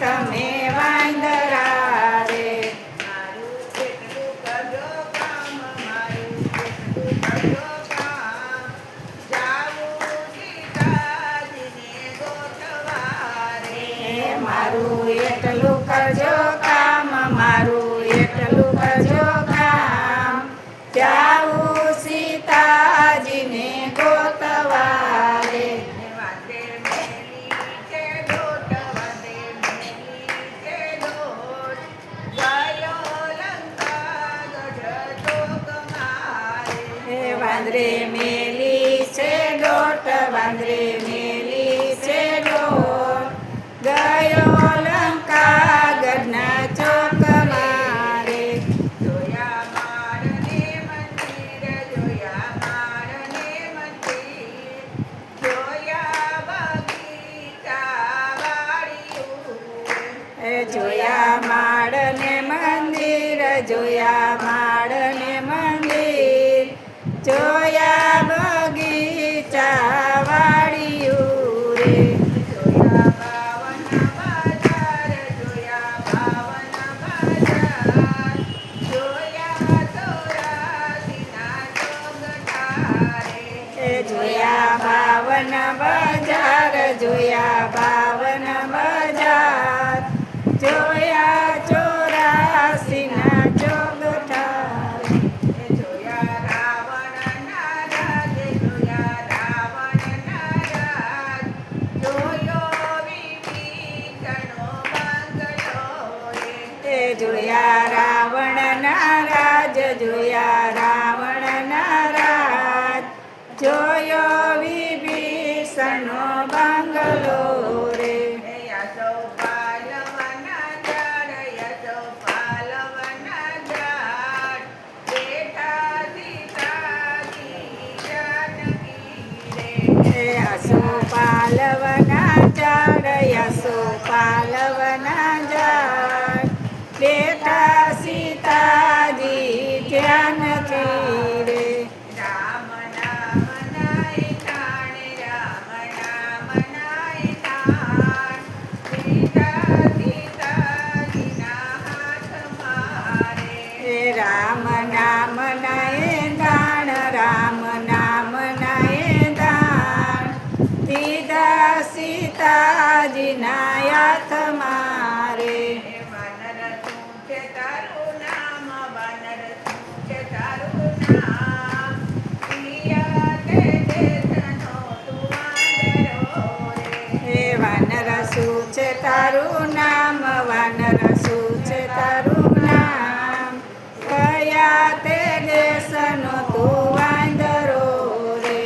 તમે વાંદરા રે. મારું કેટલું કરજો કામ, મારું કેટલું કરજો કામ, જાવું સીતાજીને ગોતવા રે. મારું એટલું કરજો કામ, મારું એટલું કરજો કામ, જાવું સીતાજીને ગોતવા રે. વાંદે મેલી છે દોટ, વાંદે મેલી છે દોટ, ગયો લંકા ગઢ મારે. વાંદરે મેલી છે દોટ, વાંદરે મેલી છે દોટ, ગયો લંકા ગઢના ચોક મારે. જોયા મારને મંદિર, જોયા મારને મંદિર, જોયા બગીચા વાળીયું. જોયા માળને મંદિર, જોયા માળને મંદિર, જોયા બગીચા વાળીયું રે. જોયા બાવન બજાર, જોયા બાવન બજાર, જોયા 84ના ચોગઠા રે. જોયા 52 બજાર, જોયા 52 બજાર, જોયા 84ના ચોગઠા રે. જોયા રાવણના રાજ, જોયા રાવણના રાજ, જોયો વિભીષણનો બંગલો રે. જોયા રાવણના રાજ, જોયા રાવણના રાજ, જોયો વિભીષણનો બંગલો રે. યશો પાલવના ઝાડ, યશો પાલવના ઝાડ, બેઠા સીતાજી જાનકી રે. પાલવના ઝાડ, યશો પાલવના ઝાડ, બેઠા સીતાજી ધ્યાનથી રે. રામ નામ નાય તાણ, રામ નામ નાય તાણ, સીતાજીના હાથ મારે. રામ નામ નાય દાણ, રામ નામ નાય દાણ, દીધા સીતાજીના હાથ મારે. વાનર શું છે તારું નામ, વાનર શું છે તારું નામ, પ્રિયા તે દેશનો તું વાંદરો રે. વાનર શું છે તારું નામ, વાનર શું છે તારું નામ, કયા તે દેશનો તું વાંદરો રે.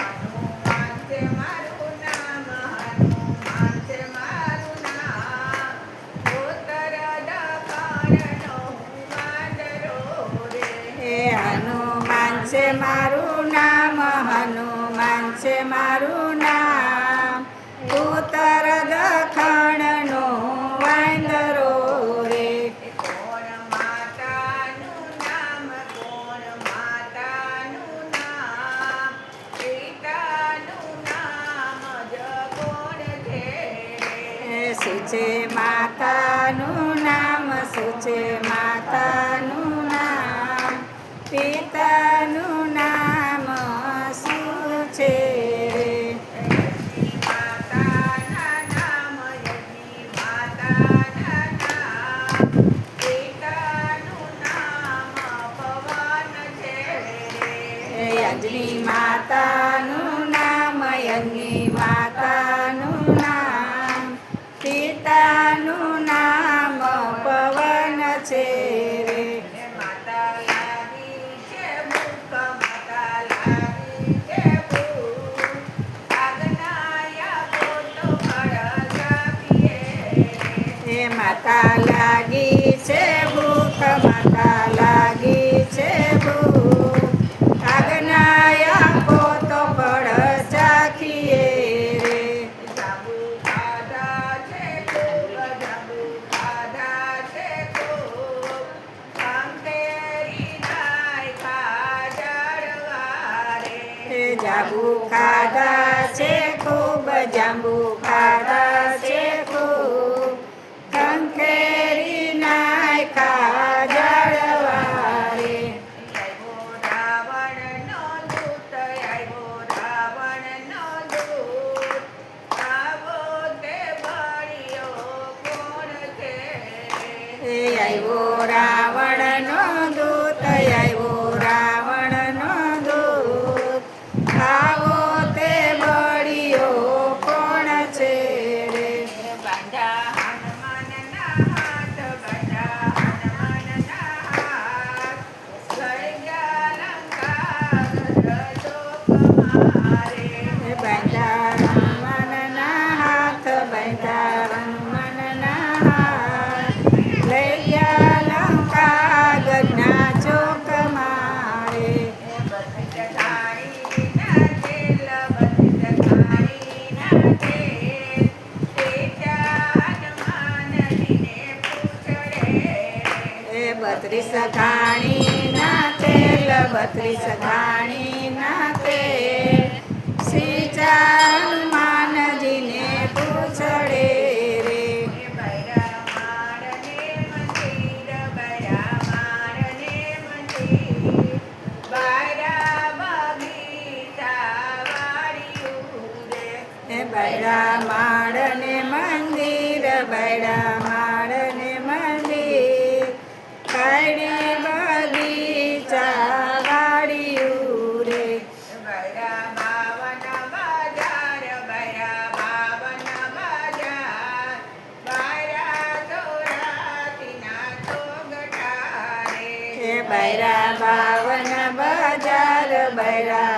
હનુમાન છે મારું નામ, હનુમાન છે મારું નામ, ઉત્તર દક્ષિણનો હું વાંદરો રે. હનુમાન છે મારું નામ, હનુમાન છે મારું નામ, ઉત્તર દખણનો વાંદરો રે. કોણ માતાનું નામ, કોણ માતાનું નામ, પિતાનું નામ જ કોણ છે રે. શું છે માતાનું નામ, શું છે માતાનું નામ, પિતાનું નામ શું છે રે. માતાના નામ, યજ્ઞી માતાના નામ, પિતાનું નામ પવન છે રે. યજ્ઞી માતાનું નામ, યજ્ઞી માતાનું નામ, પિતાનું નામ પવન છે રે. માતા લાગી છે ભૂખ, માતા લાગી છે ભૂખ, આજ્ઞા આપો તો ફળ આપીએ રે. માતા લાગી છે ભૂખ, માતા લાગી છે ભૂખ, આજ્ઞા આપો તો ફળ ચાખીએ રે. જાંબુ ખાધા છે ખૂબ, જાંબુ ખાધા છે ખૂબ, અંધેરી નાય ખાજડવા રે. જાંબુ ખાધા છે ખૂબ, જાંબુ ખાધા છે ખૂબ, બત્રીસ ઘાણી નાખે, 32 ઘાણી નાખે. શ્રી હનુમાનજીને પૂછડે રે. બૈરા મારને મંદિર, બૈરા મારને મંદિર, બૈરા બગીચા વાળ્યું રે. હે બૈરા માળને મંદિર, બૈરા માળને મંદિર, કડી બગીચા વાળ્યું રે. બૈરા બાવન બજાર, બૈરા બાવન બજાર, બૈરા ચોરાસીના ચોગઠા રે. હે બૈરા 52 બજાર, બૈરા